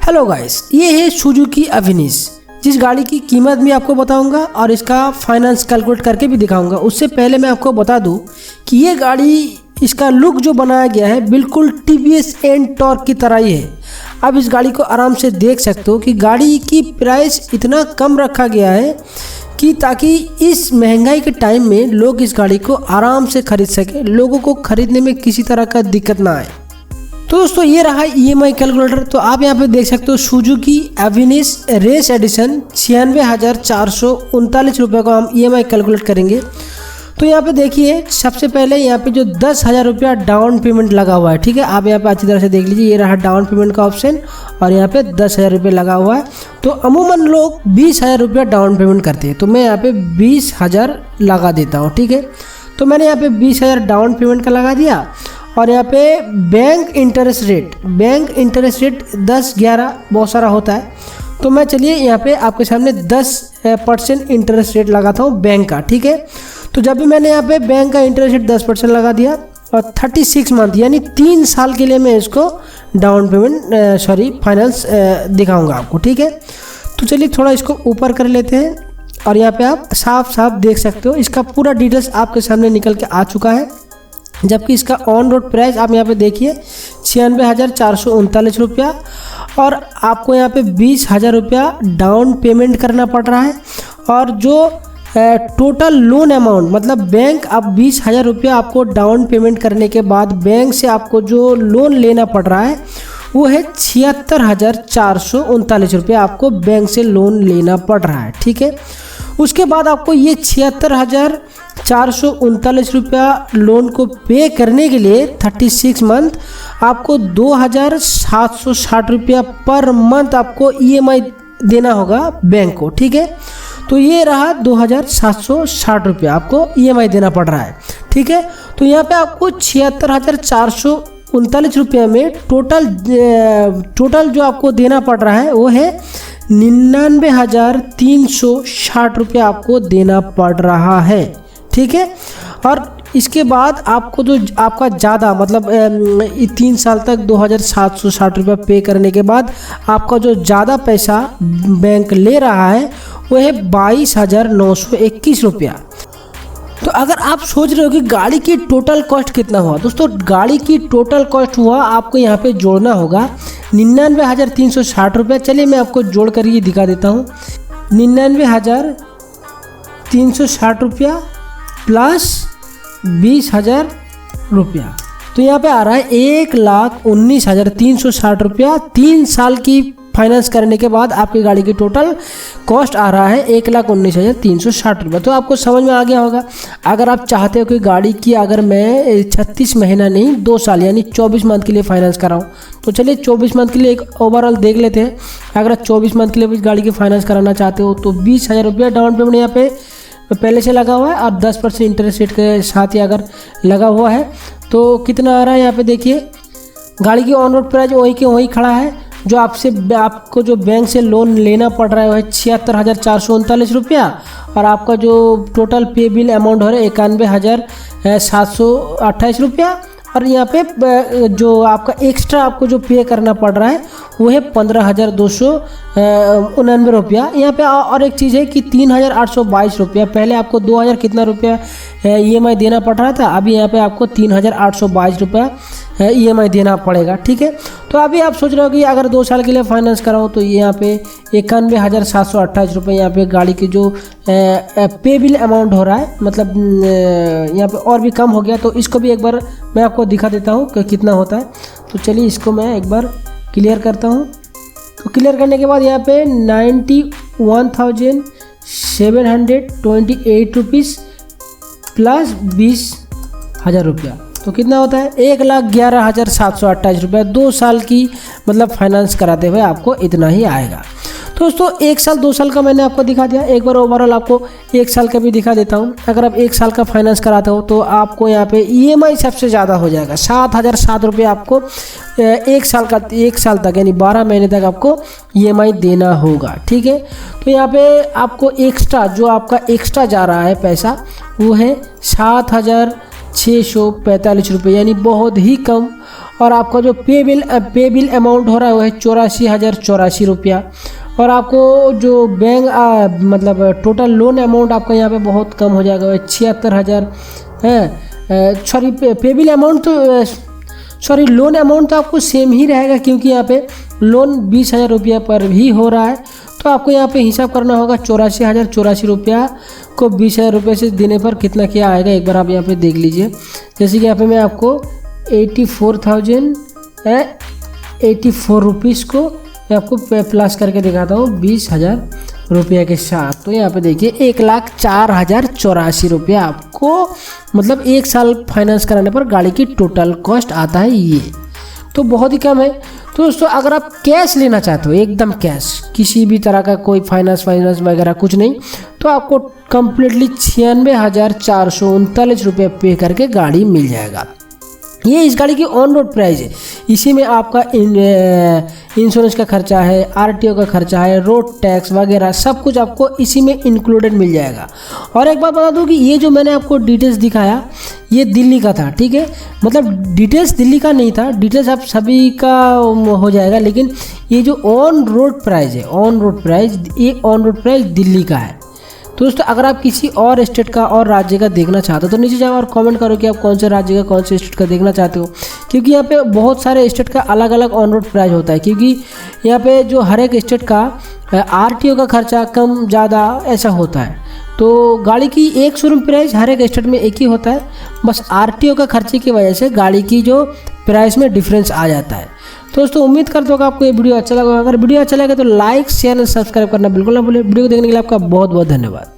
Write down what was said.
Hello guys, ये है Suzuki अविनिश, जिस गाड़ी की कीमत भी आपको बताऊंगा और इसका फाइनेंस कैलकुलेट करके भी दिखाऊंगा। उससे पहले मैं आपको बता दूं कि ये गाड़ी, इसका लुक जो बनाया गया है बिल्कुल टीवीएस एनटॉर्क की तरह ही है। अब इस गाड़ी को आराम से देख सकते हो कि गाड़ी की प्राइस इतना कम रखा गया है कि ताकि इस महंगाई के टाइम में लोग इस गाड़ी को आराम से खरीद सके, लोगों को खरीदने में किसी तरह का दिक्कत ना आए। तो दोस्तों ये रहा ईएमआई कैलकुलेटर। तो आप यहाँ पे देख सकते हो सुजुकी अविनिश रेस एडिशन 96,439 रुपये को हम ईएमआई कैलकुलेट करेंगे। तो यहाँ पे देखिए, सबसे पहले यहाँ पे जो 10,000 रुपया डाउन पेमेंट लगा हुआ है, ठीक है। आप यहाँ पे अच्छी तरह से देख लीजिए, ये रहा डाउन पेमेंट का ऑप्शन और यहाँ पे 10,000 रुपये लगा हुआ है। तो अमूमन लोग 20,000 रुपया डाउन पेमेंट करते हैं, तो मैं यहाँ पे 20,000 लगा देता हूँ, ठीक है। तो मैंने यहाँ पे 20,000 डाउन पेमेंट का लगा दिया और यहाँ पे बैंक इंटरेस्ट रेट 10-11 बहुत सारा होता है। तो मैं चलिए यहाँ पे आपके सामने 10% इंटरेस्ट रेट लगाता हूँ बैंक का, ठीक है। तो जब भी मैंने यहाँ पे बैंक का इंटरेस्ट रेट 10% लगा दिया और 36 मंथ यानी 3 साल के लिए मैं इसको डाउन पेमेंट फाइनेंस दिखाऊंगा आपको, ठीक है। तो चलिए थोड़ा इसको ऊपर कर लेते हैं और यहाँ पे आप साफ साफ देख सकते हो इसका पूरा डिटेल्स आपके सामने निकल के आ चुका है। जबकि इसका ऑन रोड प्राइस आप यहाँ पे देखिए 96,439 रुपया और आपको यहाँ पे 20,000 रुपया डाउन पेमेंट करना पड़ रहा है। और जो टोटल लोन अमाउंट मतलब बैंक अब 20,000 रुपया आपको डाउन पेमेंट करने के बाद बैंक से आपको जो लोन लेना पड़ रहा है वो है 76,439 रुपया आपको बैंक से लोन लेना पड़ रहा है, ठीक है। उसके बाद आपको ये 76,439 रुपया लोन को पे करने के लिए 36 मंथ आपको 2,760 रुपया पर मंथ आपको ईएमआई देना होगा बैंक को, ठीक है। तो ये रहा 2,760 रुपया आपको ईएमआई देना पड़ रहा है, ठीक है। तो यहाँ पे आपको 76,439 रुपये में टोटल जो आपको देना पड़ रहा है वो है 99,360 रुपया आपको देना पड़ रहा है, ठीक है। और इसके बाद आपको जो आपका ज़्यादा मतलब 3 साल तक 2,760 रुपया पे करने के बाद आपका जो ज़्यादा पैसा बैंक ले रहा है वो है 22,921 रुपया। तो अगर आप सोच रहे हो कि गाड़ी की टोटल कॉस्ट कितना हुआ, दोस्तों गाड़ी की टोटल कॉस्ट हुआ आपको यहाँ पे जोड़ना होगा 99,360 रुपया। चलिए मैं आपको जोड़ कर ये दिखा देता हूँ। 99,360 रुपया प्लस 20,000 रुपया, तो यहाँ पे आ रहा है 1,19,360 रुपया। 3 साल की फाइनेंस करने के बाद आपकी गाड़ी की टोटल कॉस्ट आ रहा है 1,19,360 रुपये। तो आपको समझ में आ गया होगा। अगर आप चाहते हो कि गाड़ी की अगर मैं 36 महीना नहीं 2 साल यानी 24 मंथ के लिए फाइनेंस कराऊं, तो चलिए 24 मंथ के लिए एक ओवरऑल देख लेते हैं। अगर आप 24 मंथ के लिए इस गाड़ी की फाइनेंस कराना चाहते हो तो 20,000 रुपया डाउन पेमेंट यहाँ पे पहले से लगा हुआ है और 10% इंटरेस्ट रेट के साथ ही अगर लगा हुआ है तो कितना आ रहा है यहाँ पे देखिए। गाड़ी की ऑन रोड प्राइस वही के वही खड़ा है। जो आपको जो बैंक से लोन लेना पड़ रहा है वो है 76,439 रुपया और आपका जो टोटल पे बिल अमाउंट हो रहा है 91,728 रुपया। और यहाँ पे जो आपका एक्स्ट्रा आपको जो पे करना पड़ रहा है वो है 15,299 रुपया। यहाँ पे और एक चीज़ है कि 3,822 रुपया, पहले आपको 2,000 कितना रुपया ईएमआई देना पड़ रहा था, अभी यहाँ पे आपको 3,822 रुपया ईएमआई देना पड़ेगा, ठीक है। तो अभी आप सोच रहे हो कि अगर 2 साल के लिए फाइनेंस कराओ तो यहाँ पे 91,728 रुपये यहाँ पे गाड़ी की जो पे बिल अमाउंट हो रहा है, मतलब यहाँ पे और भी कम हो गया। तो इसको भी एक बार मैं आपको दिखा देता हूँ कि कितना होता है। तो चलिए इसको मैं एक बार क्लियर करता हूँ। तो क्लियर करने के बाद यहाँ पे 91,728 रुपीज़ प्लस 20,000 रुपया, तो कितना होता है 1,11,728 रुपया। 2 साल की मतलब फाइनेंस कराते हुए आपको इतना ही आएगा। तो दोस्तों 1 साल 2 साल का मैंने आपको दिखा दिया। एक बार ओवरऑल आपको 1 साल का भी दिखा देता हूँ। अगर आप 1 साल का फाइनेंस कराते हो तो आपको यहाँ पे ईएमआई सबसे ज़्यादा हो जाएगा 7,007 रुपये आपको 1 साल तक यानी 12 महीने तक आपको ईएमआई देना होगा, ठीक है। तो यहाँ पे आपको एक्स्ट्रा जो आपका एक्स्ट्रा जा रहा है पैसा वो है 7,645 रुपये यानी बहुत ही कम। और आपका जो पे बिल अमाउंट हो रहा है वो है 84,084 रुपया। और आपको जो बैंक मतलब टोटल लोन अमाउंट आपका यहाँ पे बहुत कम हो जाएगा, वो 76,000 है। सॉरी पे बिल अमाउंट तो सॉरी लोन अमाउंट तो आपको सेम ही रहेगा, क्योंकि यहाँ पे लोन 20,000 रुपया पर भी हो रहा है। तो आपको यहाँ पे हिसाब करना होगा 84,084 रुपया को 20,000 रुपये से देने पर कितना क्या आएगा, एक बार आप यहाँ पे देख लीजिए। जैसे कि यहाँ पे मैं आपको 84,084 रुपीज़ को मैं आपको प्लस करके दिखाता हूँ 20,000 रुपये के साथ। तो यहाँ पे देखिए 1,04,084 रुपया आपको मतलब 1 साल फाइनेंस कराने पर गाड़ी की टोटल कॉस्ट आता है ये, तो बहुत ही कम है। तो दोस्तों अगर आप कैश लेना चाहते हो, एकदम कैश, किसी भी तरह का कोई फाइनेंस वगैरह कुछ नहीं, तो आपको कम्प्लीटली 96,439 रुपये पे करके गाड़ी मिल जाएगा। ये इस गाड़ी की ऑन रोड प्राइस है। इसी में आपका इंश्योरेंस का खर्चा है, आरटीओ का खर्चा है, रोड टैक्स वगैरह सब कुछ आपको इसी में इंक्लूडेड मिल जाएगा। और एक बात बता दूं कि ये जो मैंने आपको डिटेल्स दिखाया ये दिल्ली का था, ठीक है, मतलब डिटेल्स दिल्ली का नहीं था, डिटेल्स आप सभी का हो जाएगा, लेकिन ये जो ऑन रोड प्राइस है, ऑन रोड प्राइस दिल्ली का है। तो दोस्तों अगर आप किसी और स्टेट का और राज्य का देखना चाहते हो तो नीचे जाओ और कमेंट करो कि आप कौन से राज्य का कौन से स्टेट का देखना चाहते हो, क्योंकि यहाँ पे बहुत सारे स्टेट का अलग अलग ऑन रोड प्राइस होता है, क्योंकि यहाँ पे जो हर एक स्टेट का आरटीओ का खर्चा कम ज़्यादा ऐसा होता है। तो गाड़ी की एक शोरूम प्राइस हर एक स्टेट में एक ही होता है, बस आरटीओ का खर्चे की वजह से गाड़ी की जो प्राइस में डिफरेंस आ जाता है। तो दोस्तों उम्मीद करता हूँ कि आपको ये वीडियो अच्छा लगा। अगर वीडियो अच्छा लगे तो लाइक शेयर और सब्सक्राइब करना बिल्कुल ना भूलें। वीडियो को देखने के लिए आपका बहुत बहुत धन्यवाद।